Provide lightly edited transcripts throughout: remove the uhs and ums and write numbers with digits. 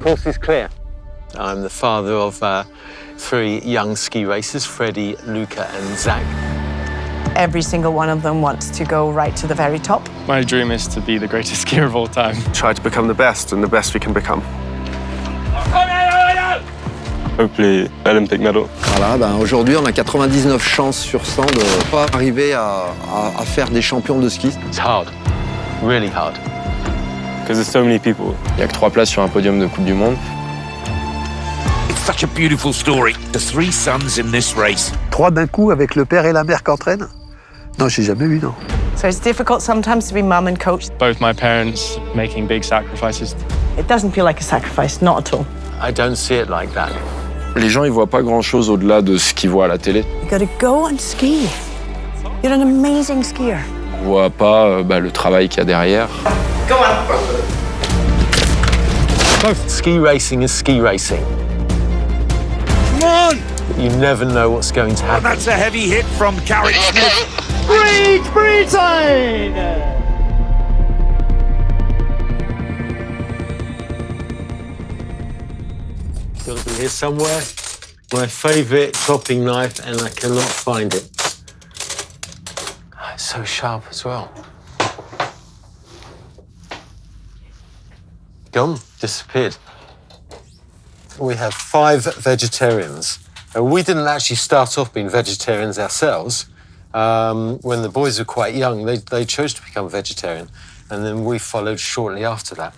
Course is clear. I'm the father of 3 young ski racers, Freddy, Luca and Zack. Every single one of them wants to go right to the very top. My dream is to be the greatest skier of all time. Try to become the best and the best we can become. Hopefully, Olympic medal. Voilà, ben aujourd'hui, on a 99 chances sur 100 de pas arriver à faire des champions de ski. It's hard, really hard. Because there's so many people. Il n'y a que 3 places sur un podium de Coupe du Monde. It's such a beautiful story. The 3 sons in this race. 3 d'un coup avec le père et la mère qu'entraînent? Non, j'ai jamais vu, non. So it's difficult sometimes to be mum and coach. Both my parents making big sacrifices. It doesn't feel like a sacrifice, not at all. I don't see it like that. Les gens, ils voient pas grand-chose au-delà de ce qu'ils voient à la télé. You gotta go and ski. You're an amazing skier. Ils voient pas le travail qu'il y a derrière. Go on. Ski racing is ski racing. Come on! You never know what's going to And happen. that's a heavy hit from Carrick-Smith. Free time! Got to be here somewhere. My favourite chopping knife, and I cannot find it. It's so sharp as well. Gone, disappeared. We have 5 vegetarians. We didn't actually start off being vegetarians ourselves. When the boys were quite young, they chose to become vegetarian, and then we followed shortly after that.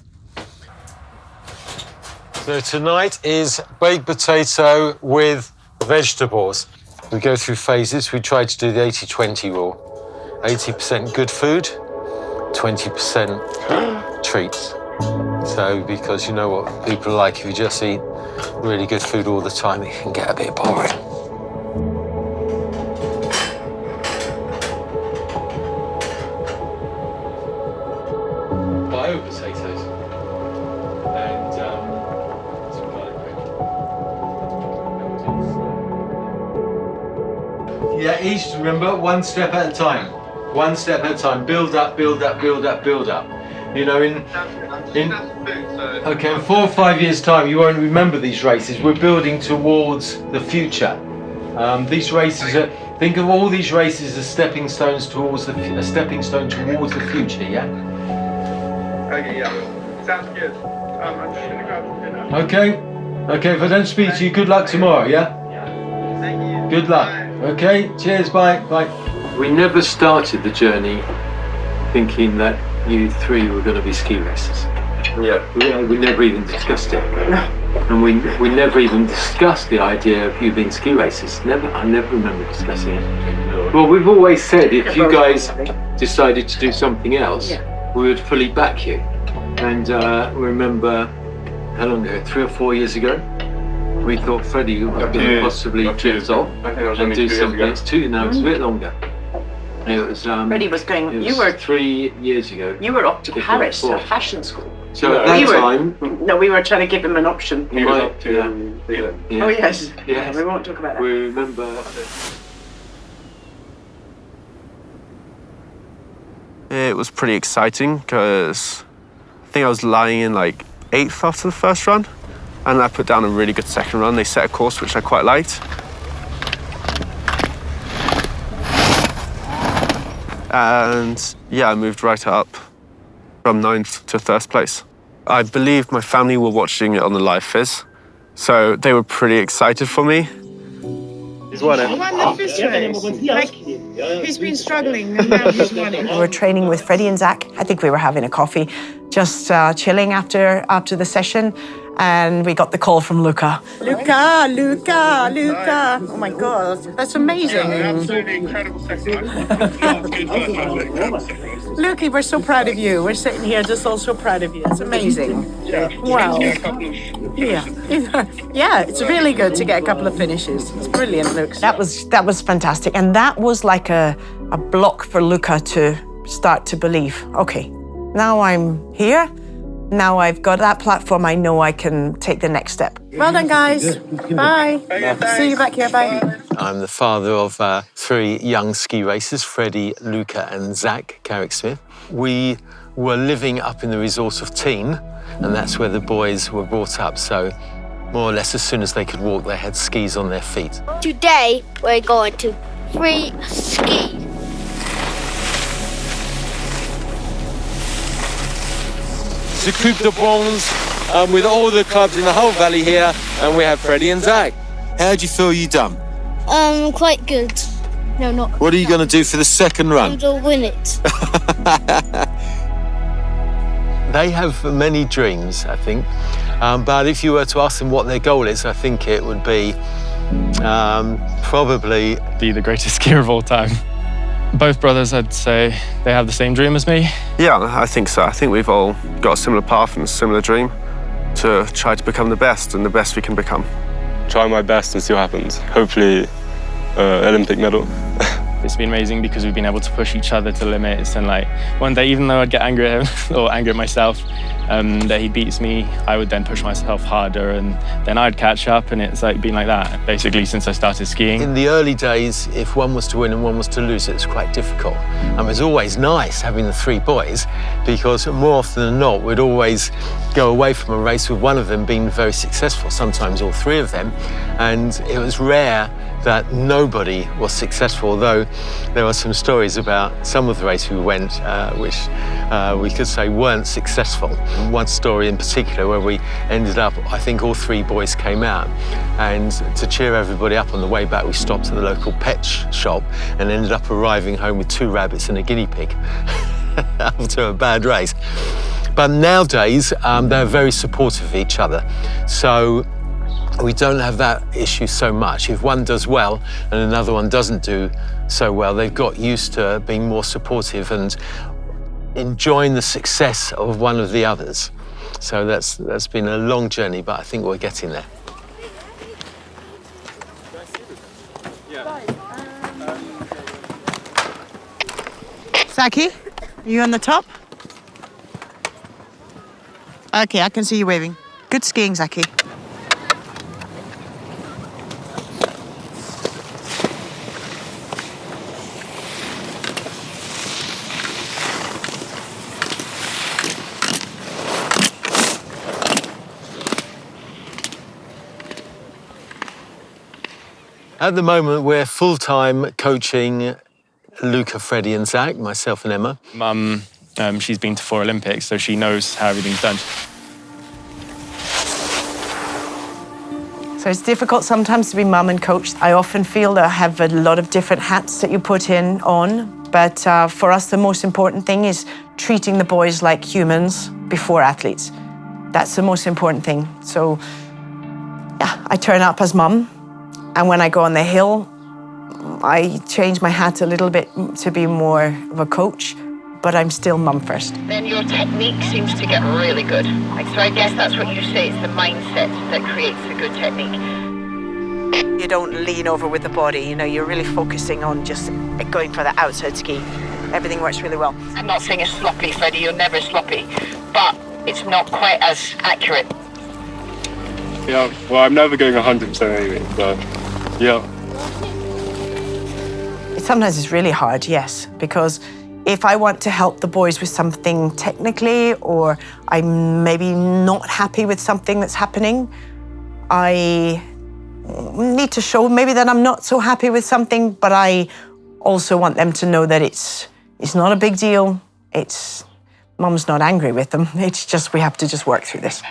So tonight is baked potato with vegetables. We go through phases. We try to do the 80-20 rule. 80% good food, 20% treats. So, because you know what people are like, if you just eat really good food all the time, it can get a bit boring. Bio potatoes. And some garlic bread. Yeah, each, remember, one step at a time. One step at a time. Build up, build up, build up, build up. You know, in 4 or 5 years' time, you won't remember these races. We're building towards the future. These races are, think of all these races as stepping stones towards a stepping stone towards the future. Yeah. Okay. Yeah. Sounds good. I'm just gonna grab some dinner. Okay. Okay. If I don't speak to you, good luck tomorrow. Yeah. Thank you. Good luck. Okay. Cheers. Bye. Bye. We never started the journey thinking that you 3 were going to be ski racers. Yeah. We never even discussed it. And we never even discussed the idea of you being ski racers. I never remember discussing it. Well, we've always said if you guys decided to do something else, we would fully back you. And we remember, how long ago, 3 or 4 years ago, we thought Freddy would possibly drift off and do something else too. No, it's a bit longer. It was, Freddy was going, you were 3 years ago. You were up to Paris, a fashion school. So at that time... No, we were trying to give him an option. He was up to Zealand. Yeah. Oh, yes. Yes. We won't talk about that. We remember... It was pretty exciting because I think I was lying in like 8th after the first run, and I put down a really good second run. They set a course which I quite liked. And yeah, I moved right up from 9th to 1st place. I believe my family were watching it on the live fizz, so they were pretty excited for me. He's won it. He won the fizz race. Like, he's been struggling and now he's won it. We were training with Freddy and Zack. I think we were having a coffee, just chilling after the session. And we got the call from Luca. Luca! Oh my God, that's amazing. Absolutely incredible second. Luca, we're so proud of you. We're sitting here just all so proud of you. It's amazing. Wow. Yeah. Yeah, it's really good to get a couple of finishes. It's brilliant, Luke. That was fantastic. And that was like a block for Luca to start to believe, okay, now I'm here. Now I've got that platform, I know I can take the next step. Well done, guys. Bye. See you back here. Bye. I'm the father of 3 young ski racers, Freddy, Luca and Zack, Carrick-Smith. We were living up in the resort of Teen, and that's where the boys were brought up. So more or less as soon as they could walk, they had skis on their feet. Today, we're going to free ski. The Coupe de Bronze with all the clubs in the whole valley here, and we have Freddy and Zack. How do you feel you done? Quite good. No, not. What are you going to do for the second run? I'm going to win it. They have many dreams, I think, but if you were to ask them what their goal is, I think it would be probably Be the greatest skier of all time. Both brothers, I'd say, they have the same dream as me. Yeah, I think so. I think we've all got a similar path and a similar dream to try to become the best and the best we can become. Try my best and see what happens. Hopefully, Olympic medal. It's been amazing because we've been able to push each other to limits, and like one day, even though I'd get angry at him or angry at myself that he beats me, I would then push myself harder, and then I'd catch up, and it's like been like that basically since I started skiing. In the early days, if one was to win and one was to lose, it was quite difficult. And it was always nice having the three boys, because more often than not, we'd always go away from a race with one of them being very successful, sometimes all three of them, and it was rare that nobody was successful, although there are some stories about some of the races we went which we could say weren't successful. One story in particular where we ended up, I think all three boys came out, and to cheer everybody up on the way back, we stopped at the local pet shop and ended up arriving home with 2 rabbits and a guinea pig after a bad race. But nowadays, they're very supportive of each other. So we don't have that issue so much. If one does well and another one doesn't do so well, they've got used to being more supportive and enjoying the success of one of the others. So that's been a long journey, but I think we're getting there. Zacky, are you on the top? Okay, I can see you waving. Good skiing, Zacky. At the moment, we're full-time coaching Luca, Freddy and Zack, myself and Emma. Mum, she's been to 4 Olympics, so she knows how everything's done. So it's difficult sometimes to be mum and coach. I often feel that I have a lot of different hats that you put on, but for us, the most important thing is treating the boys like humans before athletes. That's the most important thing. So, yeah, I turn up as mum, and when I go on the hill, I change my hat a little bit to be more of a coach, but I'm still mum first. Then your technique seems to get really good. So I guess that's what you say, it's the mindset that creates the good technique. You don't lean over with the body, you know, you're really focusing on just going for the outside ski. Everything works really well. I'm not saying it's sloppy, Freddy, you're never sloppy, but it's not quite as accurate. Yeah, well, I'm never going 100% anyway, so yeah. Sometimes it's really hard, yes, because if I want to help the boys with something technically, or I'm maybe not happy with something that's happening, I need to show maybe that I'm not so happy with something, but I also want them to know that it's not a big deal. Mum's not angry with them. It's just we have to just work through this.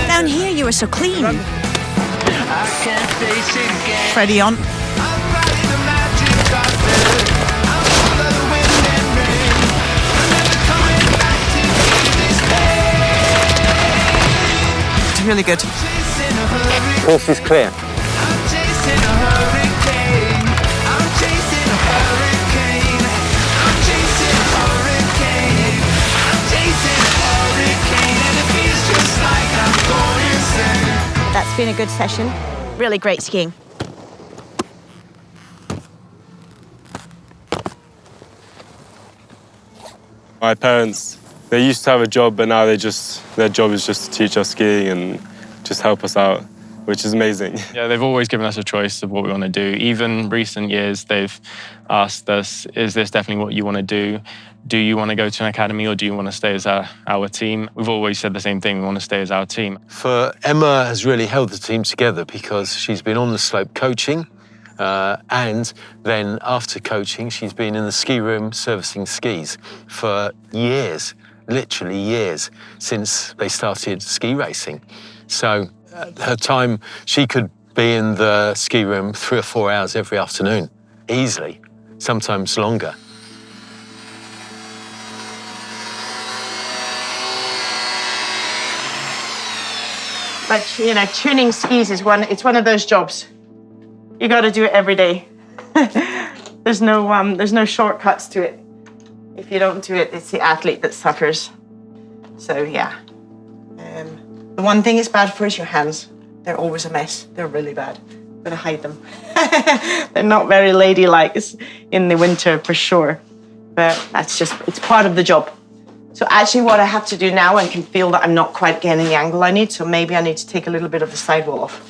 Down here you were so clean. Freddy on. It's really good. Course is clear. That's been a good session. Really great skiing. My parents, they used to have a job, but now their job is just to teach us skiing and just help us out, which is amazing. Yeah, they've always given us a choice of what we want to do. Even recent years, they've asked us, is this definitely what you want to do? Do you want to go to an academy or do you want to stay as our team? We've always said the same thing, we want to stay as our team. For Emma has really held the team together because she's been on the slope coaching, and then after coaching, she's been in the ski room servicing skis for years, literally years, since they started ski racing. So her time, she could be in the ski room 3 or 4 hours every afternoon, easily, sometimes longer. But, you know, tuning skis is one of those jobs. You got to do it every day. There's no shortcuts to it. If you don't do it, it's the athlete that suffers. So, yeah. The one thing it's bad for is your hands. They're always a mess. They're really bad. I'm gonna hide them. They're not very ladylike in the winter, for sure. But it's part of the job. So actually what I have to do now, I can feel that I'm not quite getting the angle I need, so maybe I need to take a little bit of the sidewall off.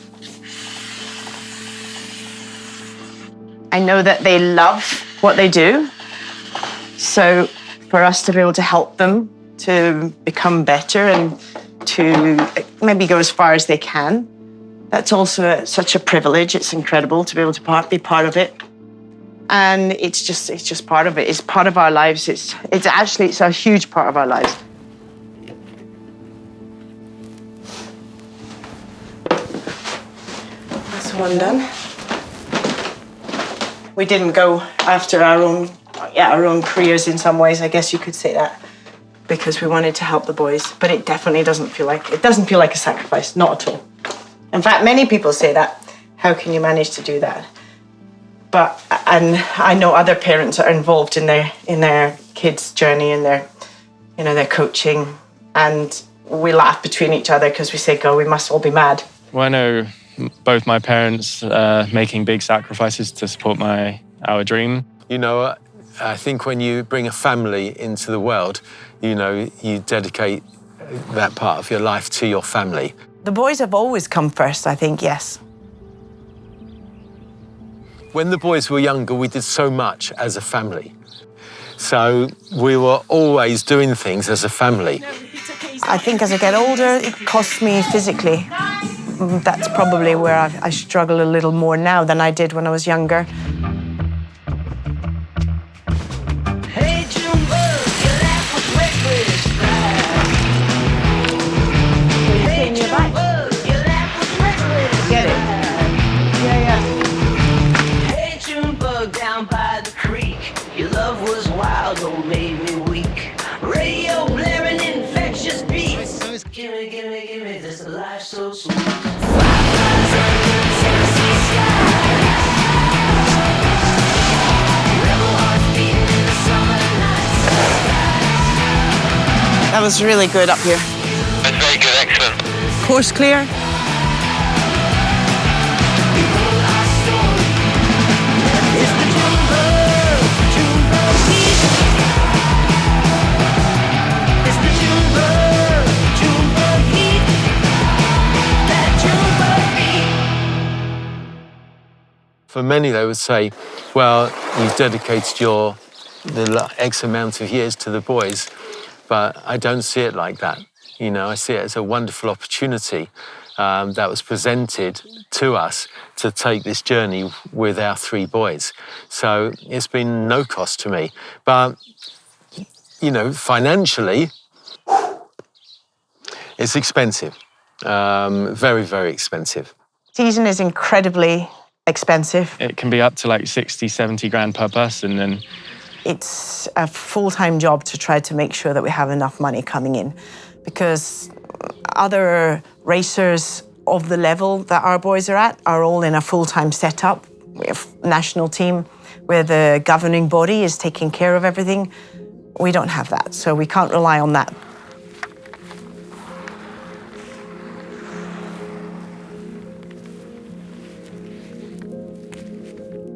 I know that they love what they do, so for us to be able to help them to become better and to maybe go as far as they can, that's also such a privilege. It's incredible to be able to be part of it. And it's just part of it. It's part of our lives. It's a huge part of our lives. That's one done. We didn't go after our own careers in some ways, I guess you could say that, because we wanted to help the boys. But it definitely doesn't feel like a sacrifice, not at all. In fact, many people say that. How can you manage to do that? And I know other parents are involved in their kids' journey and their coaching, and we laugh between each other because we say, "God, we must all be mad." Well, I know both my parents making big sacrifices to support our dream. You know, I think when you bring a family into the world, you know, you dedicate that part of your life to your family. The boys have always come first, I think, yes. When the boys were younger, we did so much as a family. So we were always doing things as a family. I think as I get older, it costs me physically. That's probably where I struggle a little more now than I did when I was younger. Get it? Your love was wild, don't make me weak. Radio blaring infectious beats. Gimme, gimme, gimme, this life so sweet. Fireflies under Tennessee skies. Rebel hearts beating in the summer nights. That was really good up here. That's very good, excellent. Course clear. For many, they would say, well, you've dedicated the X amount of years to the boys, but I don't see it like that. You know, I see it as a wonderful opportunity that was presented to us to take this journey with our 3 boys. So it's been no cost to me. But, you know, financially, it's expensive. Very, very expensive. Season is incredibly expensive. It can be up to like 60, 70 grand per person. And it's a full-time job to try to make sure that we have enough money coming in, because other racers of the level that our boys are at are all in a full-time setup. We have a national team where the governing body is taking care of everything. We don't have that, so we can't rely on that.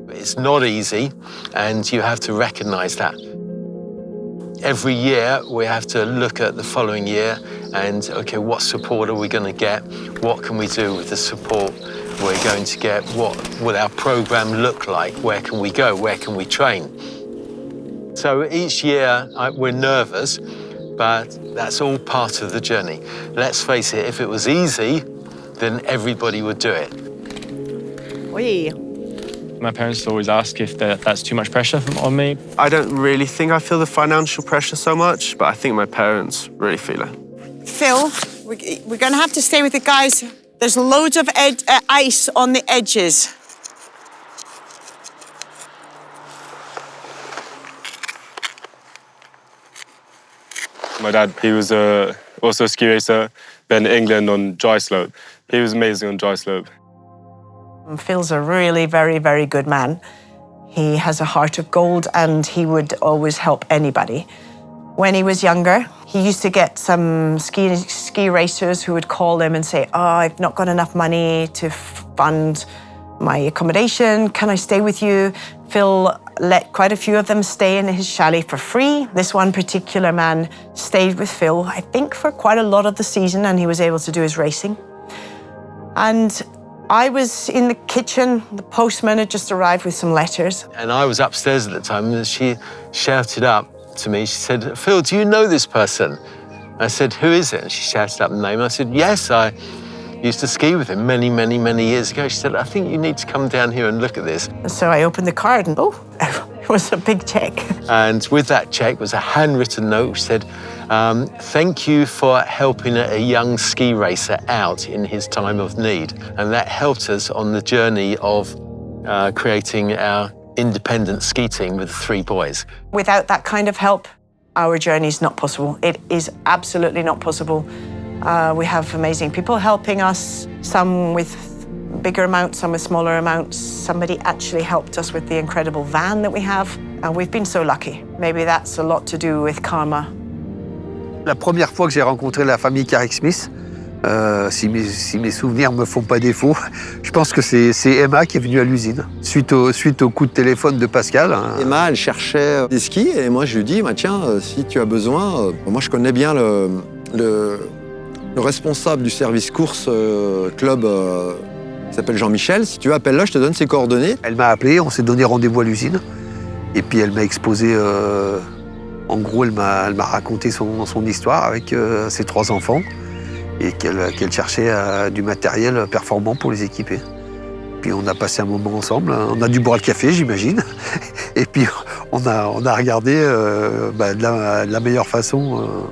It's not easy, and you have to recognize that. every year we have to look at the following year and, okay, what support are we going to get? What can we do with the support we're going to get? What will our program look like? Where can we go? Where can we train? So each year we're nervous, but that's all part of the journey. Let's face it, if it was easy, then everybody would do it. Oui. My parents always ask if that's too much pressure on me. I don't really think I feel the financial pressure so much, but I think my parents really feel it. Phil, we're going to have to stay with the guys. There's loads of ice on the edges. My dad, he was also a ski racer, then England on dry slope. He was amazing on dry slope. Phil's a really very, very good man. He has a heart of gold and he would always help anybody. When he was younger, he used to get some ski racers who would call him and say, "Oh, I've not got enough money to fund my accommodation. Can I stay with you?" Phil let quite a few of them stay in his chalet for free. This one particular man stayed with Phil, I think, for quite a lot of the season, and he was able to do his racing. And I was in the kitchen. The postman had just arrived with some letters. And I was upstairs at the time, and she shouted up to me. She said, "Phil, do you know this person?" I said, "Who is it?" And she shouted up the name. I said, "Yes, I used to ski with him many, many, many years ago." She said, "I think you need to come down here and look at this." So I opened the card and, it was a big check. And with that check was a handwritten note which said, "Thank you for helping a young ski racer out in his time of need." And that helped us on the journey of creating our independent ski team with the 3 boys. Without that kind of help, our journey is not possible. It is absolutely not possible. We have amazing people helping us, some with bigger amounts, some with smaller amounts. Somebody actually helped us with the incredible van that we have, and we've been so lucky. Maybe that's a lot to do with karma. La première fois que j'ai rencontré la famille Carrick-Smith, si mes souvenirs me font pas défaut, je pense que c'est Emma qui est venue à l'usine, suite au coup de téléphone de Pascal. Emma, elle cherchait des skis et moi je lui dis, tiens, si tu as besoin, moi je connais bien le responsable du service course club qui s'appelle Jean-Michel. Si tu veux, appelle-le, je te donne ses coordonnées. Elle m'a appelé, on s'est donné rendez-vous à l'usine. Et puis elle m'a exposé, en gros, elle m'a raconté son histoire avec ses 3 enfants et qu'elle cherchait du matériel performant pour les équiper. Puis on a passé un moment ensemble, on a dû boire le café, j'imagine. Et puis on a regardé de la meilleure façon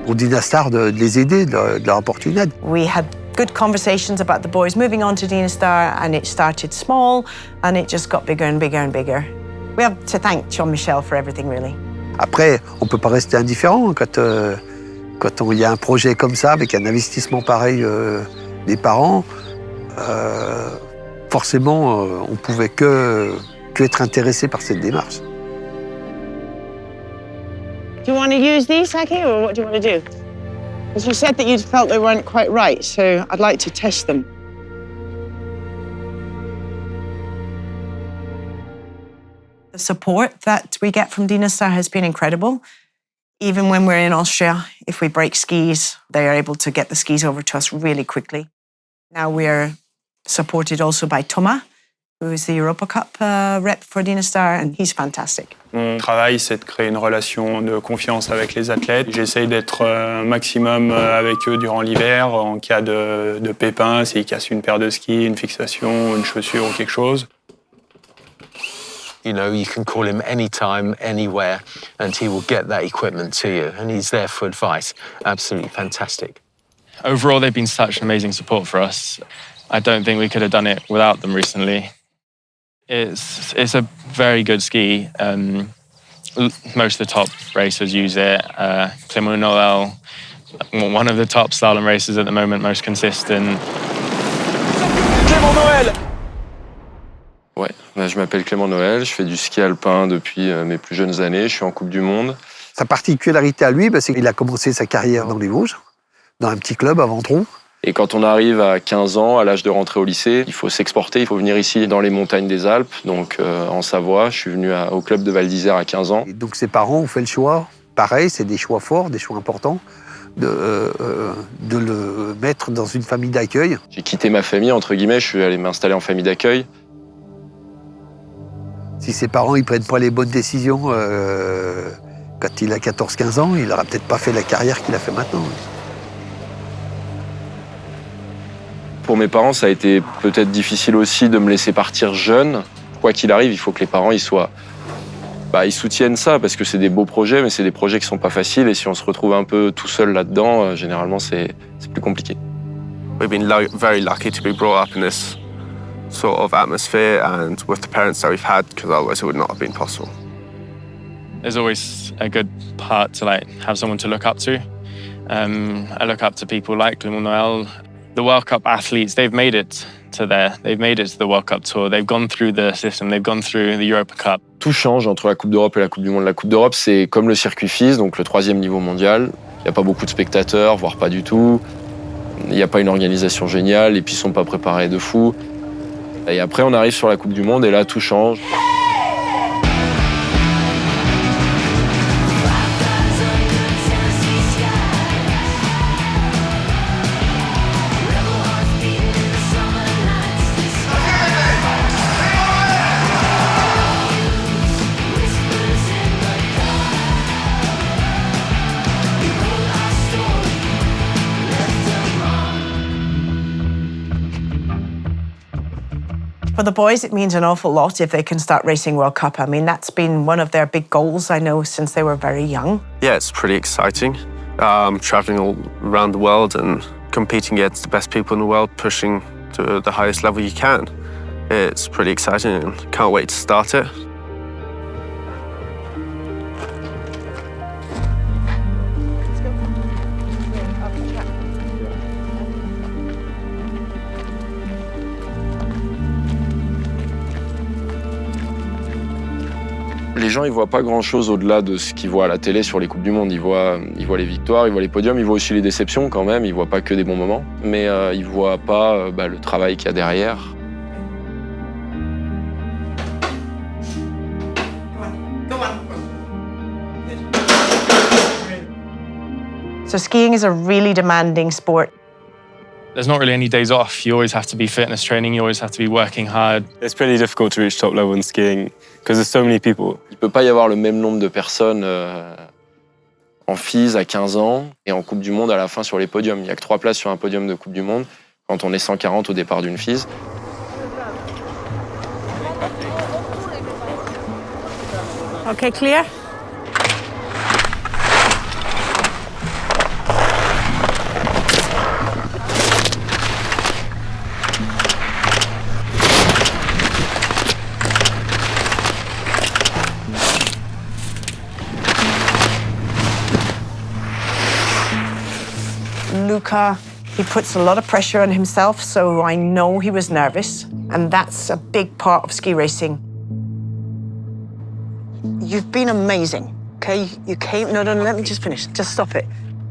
pour Dynastar de les aider, de leur apporter une aide. We had good conversations about the boys moving on to Dynastar, and it started small and it just got bigger and bigger and bigger. We have to thank Jean-Michel for everything, really. Après, on ne peut pas rester indifférent quand il y a un projet comme ça, avec un investissement pareil des parents. Forcément, on ne pouvait que être intéressé par cette démarche. Do you want to use these, Zacky, or what do you want to do? Because you said that you felt they weren't quite right, so I'd like to test them. The support that we get from Dynastar has been incredible. Even when we're in Austria, if we break skis, they are able to get the skis over to us really quickly. Now we're supported also by Thomas, who is the Europa Cup rep for Dynastar, and he's fantastic. Mon travail, c'est de créer une relation de confiance avec les athlètes. J'essaye d'être un maximum avec eux durant l'hiver, en cas de pépins, s'ils cassent une paire de skis, une fixation, une chaussure ou quelque chose. You know, you can call him anytime, anywhere, and he will get that equipment to you, and he's there for advice. Absolutely fantastic. Overall, they've been such an amazing support for us. I don't think we could have done it without them recently. It's a very good ski. Most of the top racers use it. Clément Noël, one of the top slalom racers at the moment, most consistent. Clément Noël! Ouais, je m'appelle Clément Noël, je fais du ski alpin depuis mes plus jeunes années, je suis en Coupe du Monde. Sa particularité à lui, c'est qu'il a commencé sa carrière dans les Vosges, dans un petit club à Ventron. Et quand on arrive à 15 ans, à l'âge de rentrer au lycée, il faut s'exporter, il faut venir ici dans les montagnes des Alpes, donc en Savoie. Je suis venu au club de Val d'Isère à 15 ans. Et donc ses parents ont fait le choix, pareil, c'est des choix forts, des choix importants, de le mettre dans une famille d'accueil. J'ai quitté ma famille, entre guillemets, je suis allé m'installer en famille d'accueil. Si ses parents ne prennent pas les bonnes décisions quand il a 14-15 ans, il n'aura peut-être pas fait la carrière qu'il a fait maintenant. Pour mes parents, ça a été peut-être difficile aussi de me laisser partir jeune. Quoi qu'il arrive, il faut que les parents ils soutiennent ça, parce que c'est des beaux projets, mais c'est des projets qui sont pas faciles, et si on se retrouve un peu tout seul là-dedans, généralement c'est plus compliqué. We've been very lucky to be brought up in this sort of atmosphere and with the parents that we've had, because otherwise it would not have been possible. There's always a good part to have someone to look up to. I look up to people like Clément Noël. The World Cup athletes, they've made it to the World Cup Tour. They've gone through the system, they've gone through the Europa Cup. Tout change entre la Coupe d'Europe et la Coupe du Monde. La Coupe d'Europe, c'est comme le circuit FIS, donc le 3e niveau mondial. Il n'y a pas beaucoup de spectateurs, voire pas du tout. Il n'y a pas une organisation géniale, et puis ils sont pas préparés de fou. Et après, on arrive sur la Coupe du Monde, et là, tout change. For the boys, it means an awful lot if they can start racing World Cup. I mean, that's been one of their big goals, I know, since they were very young. Yeah, it's pretty exciting. Traveling all around the world and competing against the best people in the world, pushing to the highest level you can. It's pretty exciting and can't wait to start it. Les gens, ils voient pas grand-chose au-delà de ce qu'ils voient à la télé sur les Coupes du Monde. Ils voient les victoires, ils voient les podiums, ils voient aussi les déceptions quand même. Ils voient pas que des bons moments, mais ils voient pas le travail qu'il y a derrière. So skiing is a really demanding sport. There's not really any days off. You always have to be fitness training, you always have to be working hard. It's pretty difficult to reach top level in skiing because there's so many people. Il peut pas y avoir le même nombre de personnes en FIS à 15 ans et en Coupe du Monde à la fin sur les podiums. Il y a que 3 places sur un podium de Coupe du Monde quand on est 140 au départ d'une FIS. Okay, clear? Luca, he puts a lot of pressure on himself, so I know he was nervous, and that's a big part of ski racing. You've been amazing, okay? You came, no, let me just finish. Just stop it.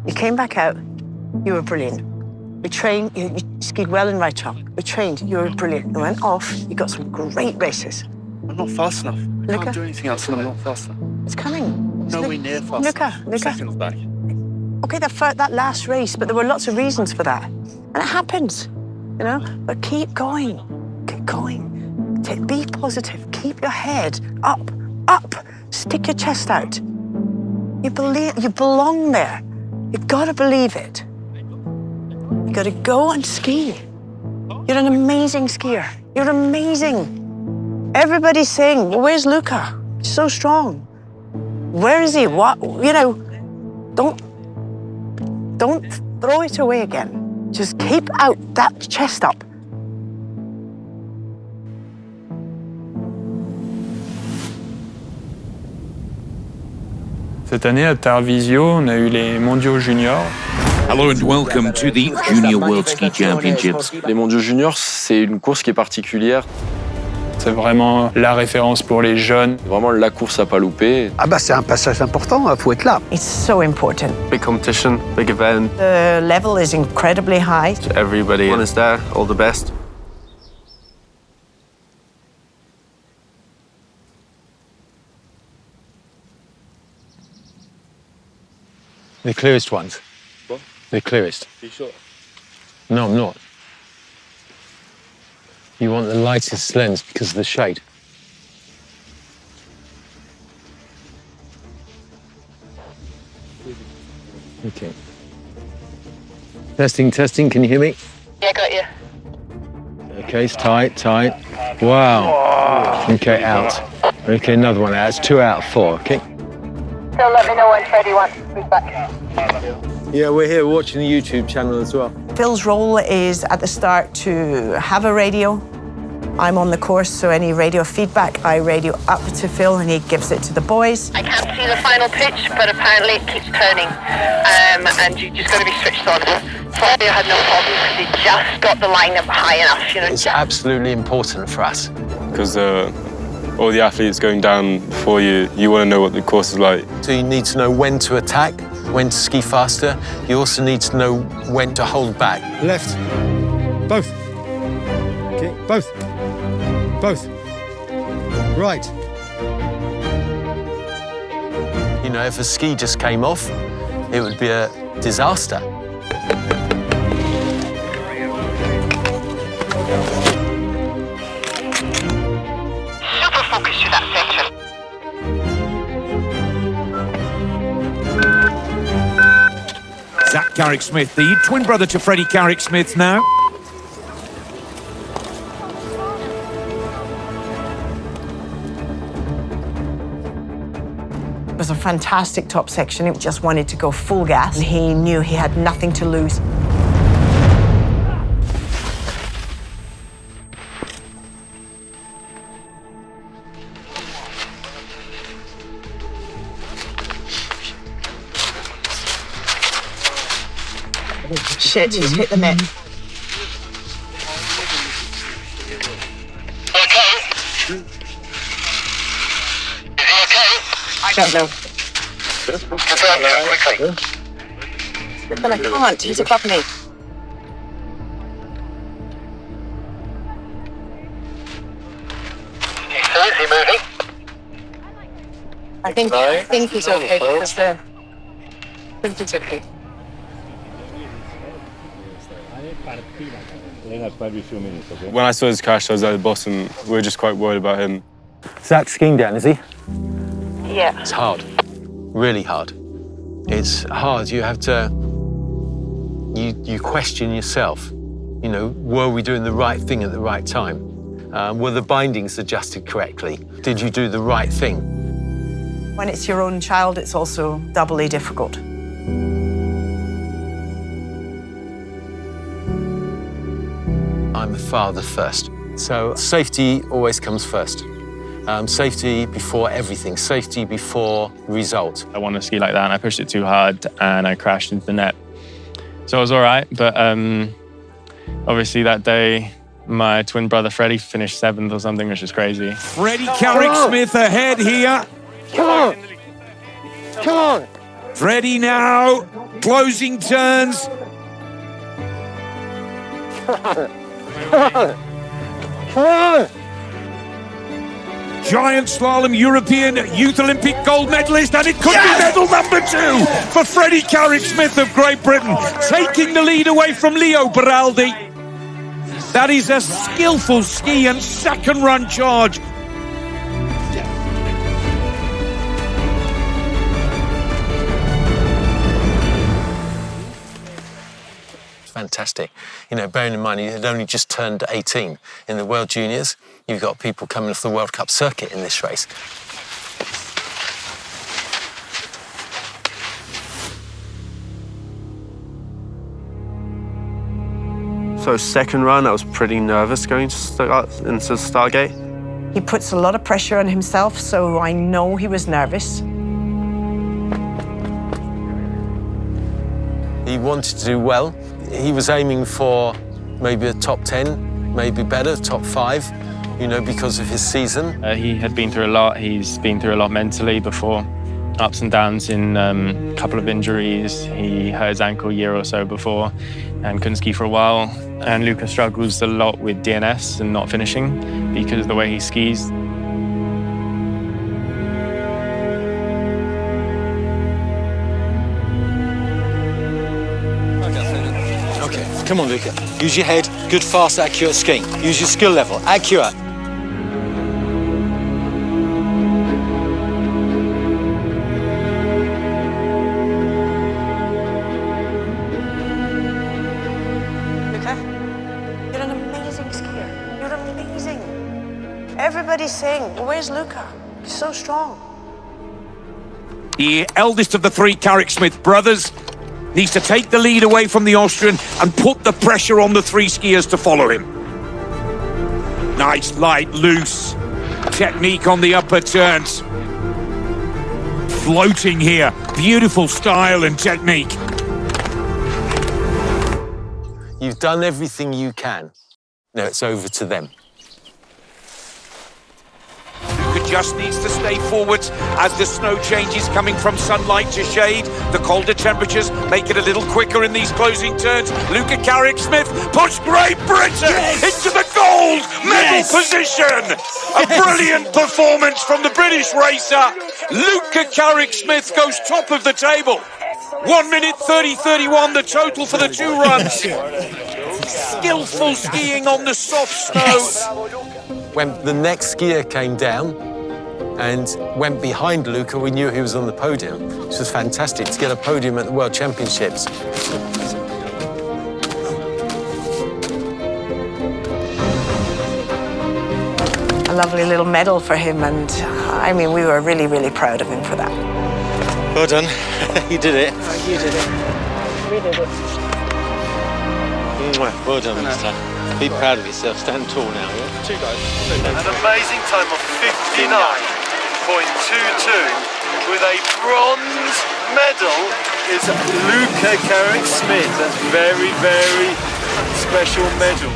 You came back out, you were brilliant. We trained, you skied well in Reichel. We trained, you were brilliant. You went off, you got some great races. I'm not fast enough. I Luca? can't do anything else and I'm not fast enough. It's coming. Nowhere near fast enough. Luca. Seconds back. Okay, that last race, but there were lots of reasons for that. And it happens, you know? But keep going. Keep going. Be positive. Keep your head up, up. Stick your chest out. You belong there. You've got to believe it. You got to go and ski. You're an amazing skier. You're amazing. Everybody's saying, well, where's Luca? He's so strong. Where is he? What? You know, don't throw it away again. Just keep out that chest up. Cette année, à Tarvisio, on a eu les mondiaux juniors. Hello and welcome to the Junior World Ski Championships. Les mondiaux juniors, c'est une course qui est particulière. C'est vraiment la référence pour les jeunes. Vraiment la course à pas louper. Ah bah c'est un passage important, il faut être là. It's so important. Big competition, big event. The level is incredibly high. Everybody is there, all the best. The clearest ones. What? The clearest. Are you sure? No, I'm not. You want the lightest lens because of the shade. Okay. Testing, testing, can you hear me? Yeah, got you. Okay, it's tight, tight. Wow. Okay, out. Okay, another one out. It's 2 out of 4, okay? So let me know when Freddy wants feedback. Yeah, we're here watching the YouTube channel as well. Phil's role is at the start to have a radio. I'm on the course, so any radio feedback, I radio up to Phil and he gives it to the boys. I can't see the final pitch, but apparently it keeps turning. And you just got to be switched on. Freddy had no problem because he just got the line up high enough, you know. It's absolutely important for us. Because all the athletes going down before you, you want to know what the course is like. So you need to know when to attack, when to ski faster. You also need to know when to hold back. Left. Both. Okay, both. Both. Right. You know, if a ski just came off, it would be a disaster. Super focus to that section. Zack Carrick-Smith, the twin brother to Freddy Carrick-Smith now. It was a fantastic top section. He just wanted to go full gas. He knew he had nothing to lose. Shit, he's hit the net. I don't know. But I can't. He's above me. Is he moving? I think he's okay because I think he's okay. When I saw his crash, I was at the bottom. We were just quite worried about him. Zack's skiing down, is he? Yeah. It's hard. Really hard. It's hard. You have to... You question yourself. You know, were we doing the right thing at the right time? Were the bindings adjusted correctly? Did you do the right thing? When it's your own child, it's also doubly difficult. I'm a father first. So safety always comes first. Safety before everything, safety before result. I wanted to ski like that and I pushed it too hard and I crashed into the net. So it was all right, but obviously that day, my twin brother Freddy finished 7th or something, which is crazy. Freddy Carrick-Smith ahead here. Come on. Come on. Freddy now, closing turns. Come on. Giant slalom European Youth Olympic gold medalist, and it could be medal number 2 for Freddy Carrick-Smith of Great Britain, taking the lead away from Leo Beraldi. That is a skillful ski and second run charge. Fantastic. You know, bearing in mind he had only just turned 18 in the World Juniors. You've got people coming off the World Cup circuit in this race. So second run, I was pretty nervous going into Stargate. He puts a lot of pressure on himself, so I know he was nervous. He wanted to do well. He was aiming for maybe a top 10, maybe better, top 5. you know, because of his season. He had been through a lot. He's been through a lot mentally before. Ups and downs in a couple of injuries. He hurt his ankle a year or so before and couldn't ski for a while. And Luca struggles a lot with DNS and not finishing because of the way he skis. Okay, come on, Luca. Use your head. Good, fast, accurate skiing. Use your skill level. Accurate. Everybody's saying, where's Luca? He's so strong. The eldest of the three Carrick-Smith brothers needs to take the lead away from the Austrian and put the pressure on the three skiers to follow him. Nice, light, loose technique on the upper turns. Floating here. Beautiful style and technique. You've done everything you can. Now it's over to them. Luca just needs to stay forward as the snow changes, coming from sunlight to shade. The colder temperatures make it a little quicker in these closing turns. Luca Carrick-Smith pushed Great Britain into the gold medal position. A brilliant performance from the British racer. Luca Carrick-Smith goes top of the table. 1 minute 30:31, the total for the two runs. Skillful skiing on the soft snow. When the next skier came down and went behind Luca, we knew he was on the podium. This was fantastic to get a podium at the World Championships. A lovely little medal for him, and I mean, we were really, really proud of him for that. Well done. You did it. You did it. We did it. Well done, mister. Be proud of yourself. Stand tall now, yeah? Two guys. An amazing time of 59.22 with a bronze medal is Luca Carrick-Smith. That's very, very special medal.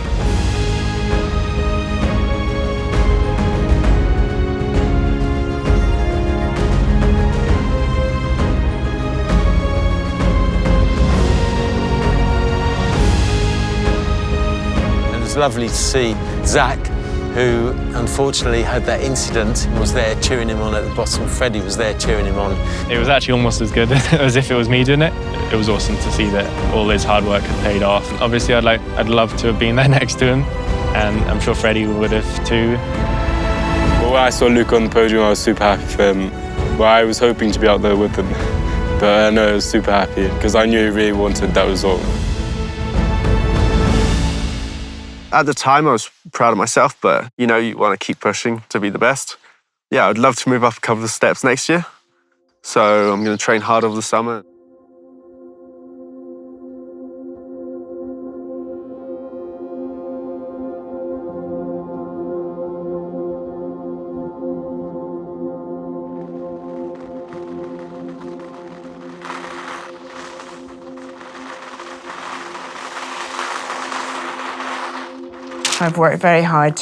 It was lovely to see Zack, who unfortunately had that incident, and was there cheering him on at the bottom. Freddy was there cheering him on. It was actually almost as good as if it was me doing it. It was awesome to see that all his hard work had paid off. Obviously, I'd love to have been there next to him, and I'm sure Freddy would have too. Well, when I saw Luca on the podium, I was super happy for him. Well, I was hoping to be out there with him, but no, I was super happy because I knew he really wanted that result. At the time, I was proud of myself, but you know, you want to keep pushing to be the best. Yeah, I'd love to move up a couple of steps next year. So I'm going to train hard over the summer. I've worked very hard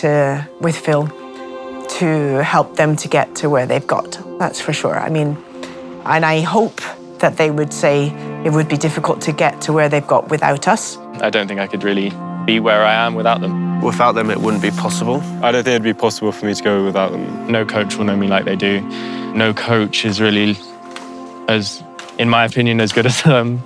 with Phil to help them to get to where they've got, that's for sure. I mean, and I hope that they would say it would be difficult to get to where they've got without us. I don't think I could really be where I am without them. Without them, it wouldn't be possible. I don't think it'd be possible for me to go without them. No coach will know me like they do. No coach is really, as in my opinion, as good as them.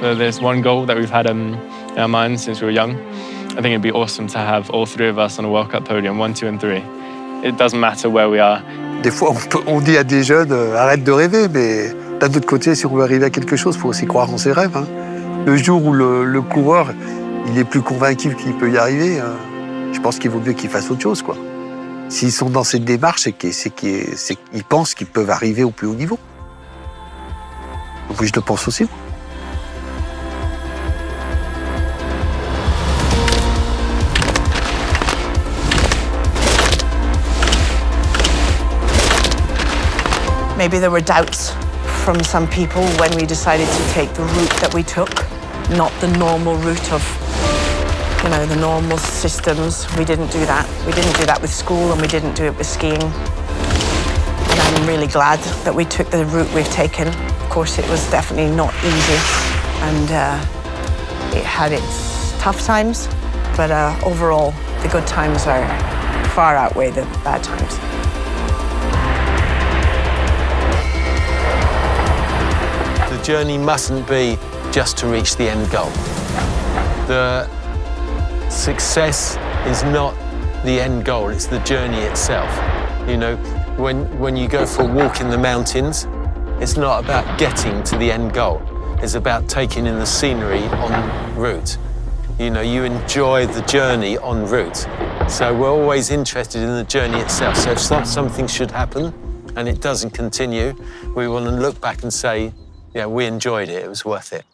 So there's one goal that we've had in our minds since we were young. I think it'd be awesome to have all three of us on a World Cup podium, 1, 2 and 3. It doesn't matter where we are. Des fois, on dit à des jeunes, arrête de rêver, mais d'un autre côté, si on veut arriver à quelque chose, il faut aussi croire en ses rêves. Hein. Le jour où le coureur, il est plus convaincu qu'il peut y arriver, je pense qu'il vaut mieux qu'il fasse autre chose, quoi. S'ils sont dans cette démarche, c'est qu'ils pensent qu'ils peuvent arriver au plus haut niveau. Donc oui, je le pense aussi. maybe there were doubts from some people when we decided to take the route that we took, not the normal route of, you know, the normal systems. We didn't do that. We didn't do that with school, and we didn't do it with skiing. And I'm really glad that we took the route we've taken. Of course, it was definitely not easy, and it had its tough times, but overall, the good times are far outweigh the bad times. The journey mustn't be just to reach the end goal. The success is not the end goal, it's the journey itself. You know, when you go for a walk in the mountains, it's not about getting to the end goal. It's about taking in the scenery en route. You know, you enjoy the journey en route. So we're always interested in the journey itself. So if something should happen and it doesn't continue, we want to look back and say, yeah, we enjoyed it, it was worth it.